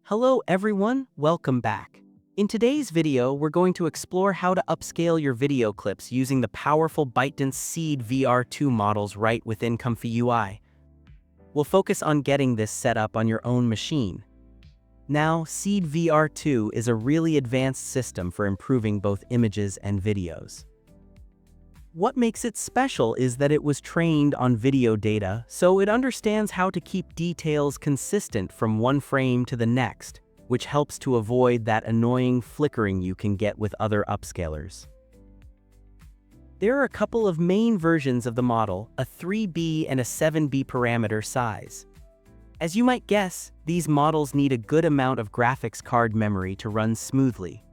Hello everyone, welcome back. In today's video, we're going to explore how to upscale your video clips using the powerful ByteDance Seed VR2 models right within ComfyUI. We'll focus on getting this set up on your own machine. Now, Seed VR2 is a really advanced system for improving both images and videos. What makes it special is that it was trained on video data, so it understands how to keep details consistent from one frame to the next, which helps to avoid that annoying flickering you can get with other upscalers. There are a couple of main versions of the model, a 3B and a 7B parameter size. As you might guess, these models need a good amount of graphics card memory to run smoothly.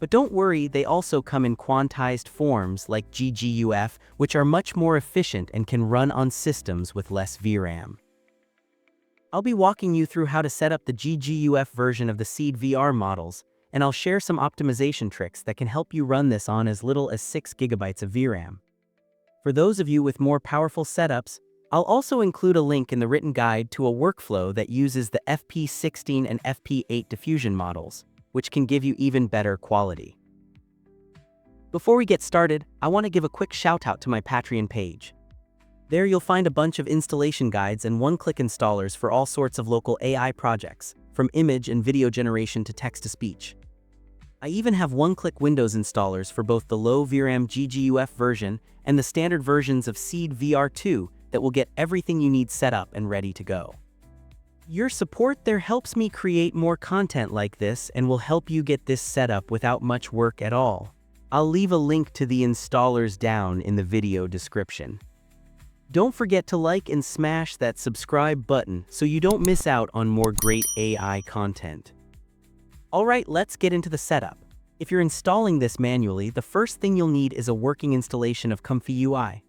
But don't worry, they also come in quantized forms like GGUF, which are much more efficient and can run on systems with less VRAM. I'll be walking you through how to set up the GGUF version of the Seed VR models, and I'll share some optimization tricks that can help you run this on as little as 6 GB of VRAM. For those of you with more powerful setups, I'll also include a link in the written guide to a workflow that uses the FP16 and FP8 diffusion models, which can give you even better quality. Before we get started, I want to give a quick shout out to my Patreon page. There you'll find a bunch of installation guides and one-click installers for all sorts of local AI projects, from image and video generation to text-to-speech. I even have one-click Windows installers for both the low VRAM GGUF version and the standard versions of Seed VR2 that will get everything you need set up and ready to go. Your support there helps me create more content like this and will help you get this set up without much work at all. I'll leave a link to the installers down in the video description. Don't forget to like and smash that subscribe button so you don't miss out on more great AI content. Alright, let's get into the setup. If you're installing this manually, the first thing you'll need is a working installation of ComfyUI.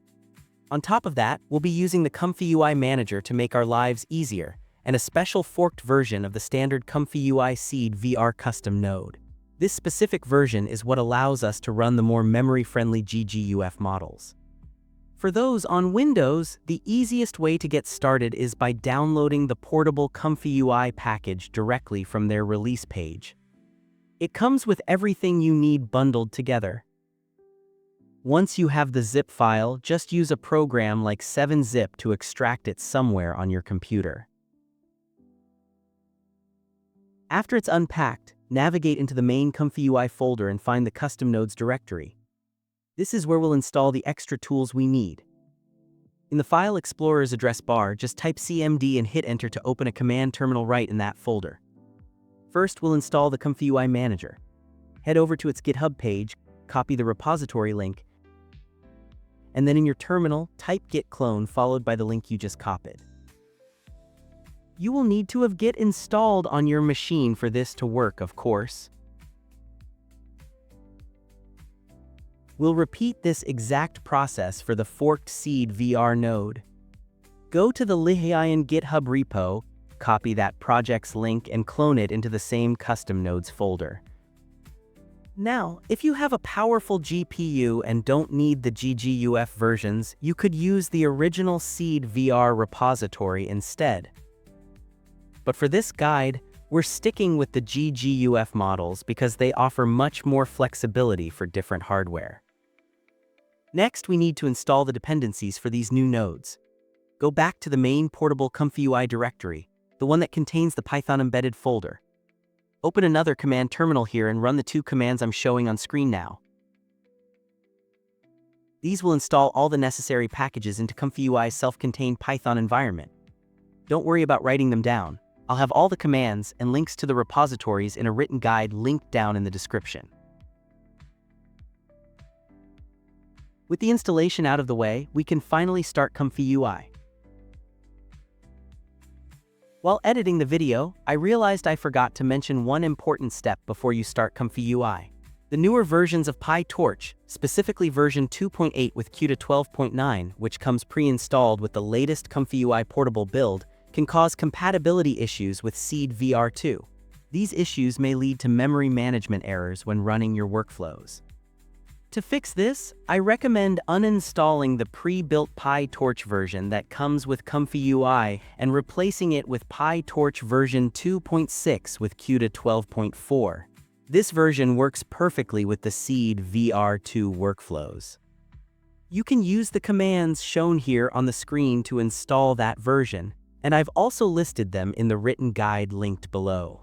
On top of that, we'll be using the ComfyUI Manager to make our lives easier, and a special forked version of the standard ComfyUI Seed VR custom node. This specific version is what allows us to run the more memory-friendly GGUF models. For those on Windows, the easiest way to get started is by downloading the portable ComfyUI package directly from their release page. It comes with everything you need bundled together. Once you have the zip file, just use a program like 7-Zip to extract it somewhere on your computer. After it's unpacked, navigate into the main ComfyUI folder and find the Custom Nodes directory. This is where we'll install the extra tools we need. In the File Explorer's address bar, just type CMD and hit Enter to open a command terminal right in that folder. First, we'll install the ComfyUI Manager. Head over to its GitHub page, copy the repository link, and then in your terminal, type git clone followed by the link you just copied. You will need to have Git installed on your machine for this to work, of course. We'll repeat this exact process for the forked Seed VR node. Go to the Lihian GitHub repo, copy that project's link and clone it into the same custom nodes folder. Now, if you have a powerful GPU and don't need the GGUF versions, you could use the original Seed VR repository instead. But for this guide, we're sticking with the GGUF models because they offer much more flexibility for different hardware. Next, we need to install the dependencies for these new nodes. Go back to the main portable ComfyUI directory, the one that contains the Python embedded folder. Open another command terminal here and run the two commands I'm showing on screen now. These will install all the necessary packages into ComfyUI's self-contained Python environment. Don't worry about writing them down. I'll have all the commands and links to the repositories in a written guide linked down in the description. With the installation out of the way, we can finally start ComfyUI. While editing the video, I realized I forgot to mention one important step before you start ComfyUI. The newer versions of PyTorch, specifically version 2.8 with CUDA 12.9, which comes pre-installed with the latest ComfyUI portable build, can cause compatibility issues with Seed VR2. These issues may lead to memory management errors when running your workflows. To fix this, I recommend uninstalling the pre-built PyTorch version that comes with ComfyUI and replacing it with PyTorch version 2.6 with CUDA 12.4. This version works perfectly with the Seed VR2 workflows. You can use the commands shown here on the screen to install that version, and I've also listed them in the written guide linked below.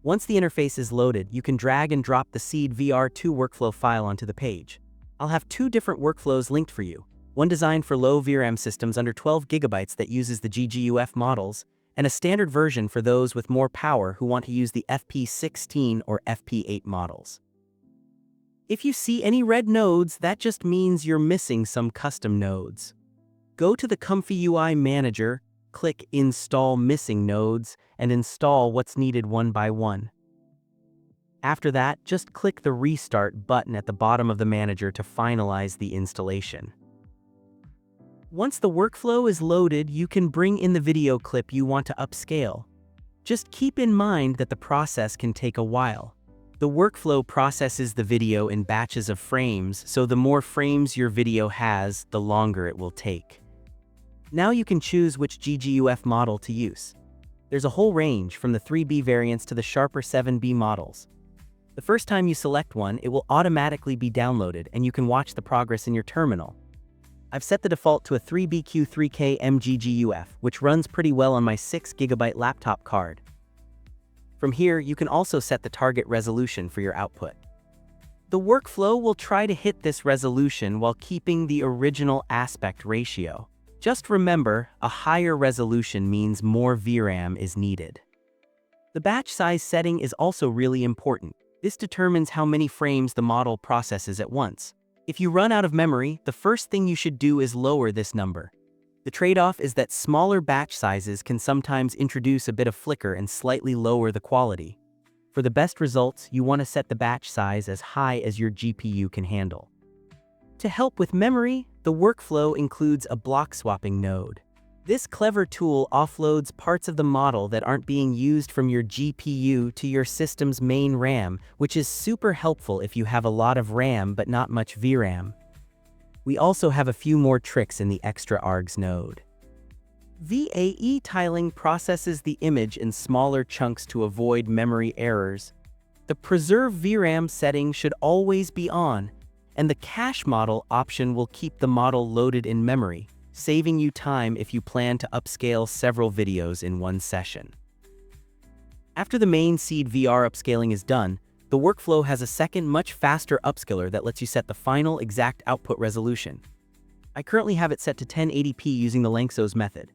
Once the interface is loaded, you can drag and drop the Seed VR2 workflow file onto the page. I'll have two different workflows linked for you, one designed for low VRAM systems under 12 GB that uses the GGUF models, and a standard version for those with more power who want to use the FP16 or FP8 models. If you see any red nodes, that just means you're missing some custom nodes. Go to the ComfyUI Manager, click Install Missing Nodes, and install what's needed one by one. After that, just click the Restart button at the bottom of the manager to finalize the installation. Once the workflow is loaded, you can bring in the video clip you want to upscale. Just keep in mind that the process can take a while. The workflow processes the video in batches of frames, so the more frames your video has, the longer it will take. Now you can choose which GGUF model to use. There's a whole range from the 3B variants to the sharper 7B models. The first time you select one, it will automatically be downloaded and you can watch the progress in your terminal. I've set the default to a 3BQ3K MGGUF, which runs pretty well on my 6GB laptop card. From here, you can also set the target resolution for your output. The workflow will try to hit this resolution while keeping the original aspect ratio. Just remember, a higher resolution means more VRAM is needed. The batch size setting is also really important. This determines how many frames the model processes at once. If you run out of memory, the first thing you should do is lower this number. The trade-off is that smaller batch sizes can sometimes introduce a bit of flicker and slightly lower the quality. For the best results, you want to set the batch size as high as your GPU can handle. To help with memory, the workflow includes a block swapping node. This clever tool offloads parts of the model that aren't being used from your GPU to your system's main RAM, which is super helpful if you have a lot of RAM but not much VRAM. We also have a few more tricks in the extra args node. VAE tiling processes the image in smaller chunks to avoid memory errors. The preserve VRAM setting should always be on, and the cache model option will keep the model loaded in memory, saving you time if you plan to upscale several videos in one session. After the main Seed VR upscaling is done, the workflow has a second, much faster upscaler that lets you set the final exact output resolution. I currently have it set to 1080p using the Lanczos method.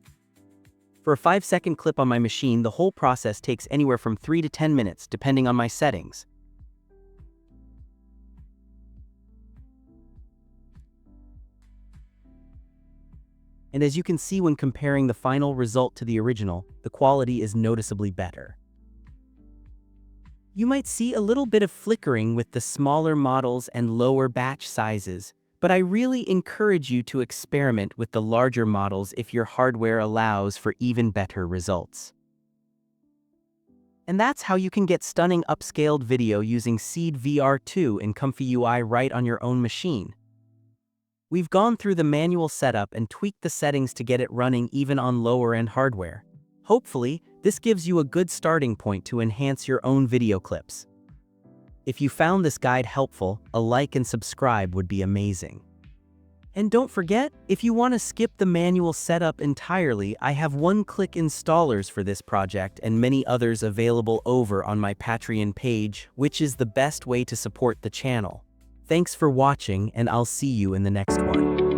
For a 5-second clip on my machine, the whole process takes anywhere from 3 to 10 minutes, depending on my settings. And as you can see when comparing the final result to the original, the quality is noticeably better. You might see a little bit of flickering with the smaller models and lower batch sizes, but I really encourage you to experiment with the larger models if your hardware allows for even better results. And that's how you can get stunning upscaled video using Seed VR2 in ComfyUI right on your own machine. We've gone through the manual setup and tweaked the settings to get it running even on lower-end hardware. Hopefully, this gives you a good starting point to enhance your own video clips. If you found this guide helpful, a like and subscribe would be amazing. And don't forget, if you want to skip the manual setup entirely, I have one-click installers for this project and many others available over on my Patreon page, which is the best way to support the channel. Thanks for watching, and I'll see you in the next one.